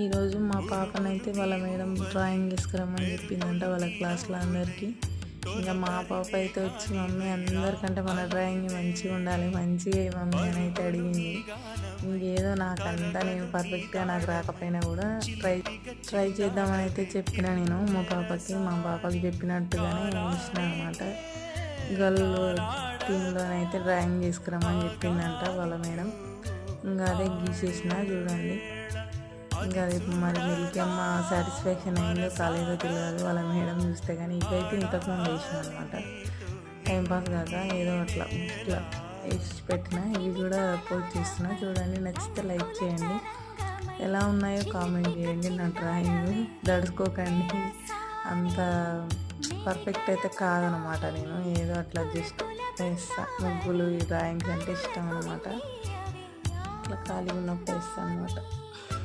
ఈరోజు మా పాపనైతే వాళ్ళ మేడం డ్రాయింగ్ తీసుకురమ్మని చెప్పిందంట వాళ్ళ క్లాస్లో అందరికీ. ఇంకా మా పాప అయితే వచ్చి మమ్మీ అందరికంటే మన డ్రాయింగ్ మంచిగా ఉండాలి, మంచిగా మమ్మీ అని అయితే అడిగింది. ఇంకేదో నాకంతా నేను పర్ఫెక్ట్గా నాకు రాకపోయినా కూడా ట్రై చేద్దామని అయితే చెప్పిన నేను మా పాపకి చెప్పినట్టుగానే ఇచ్చిన అనమాట. గర్ల్ టీంలోనైతే డ్రాయింగ్ తీసుకురమ్మని చెప్పిందంట వాళ్ళ మేడం. ఇంకా అదే గీసేసిన చూడండి. ఇంకా అది మరి మిల్కీ అమ్మ సాటిస్ఫాక్షన్ అయిందో కాలేదో తెలియదు వాళ్ళ మేడం చూస్తే, కానీ ఇకైతే ఇంతకుముందు వేసిన అనమాట. టైంపాస్ కాక ఏదో అట్లా ఇట్లా వేసి పెట్టిన. ఇవి కూడా పోస్ట్ చేస్తున్నా చూడండి. నచ్చితే లైక్ చేయండి, ఎలా ఉన్నాయో కామెంట్ చేయండి. నా డ్రాయింగ్ దడుచుకోకండి, అంత పర్ఫెక్ట్ అయితే కాదనమాట. నేను ఏదో అట్లా జస్ట్ వేస్తా. ముగ్గులు ఈ డ్రాయింగ్స్ అంటే ఇష్టం అనమాట. అట్లా ఖాళీగా ఉన్నప్పుడు వేస్తాను అనమాట.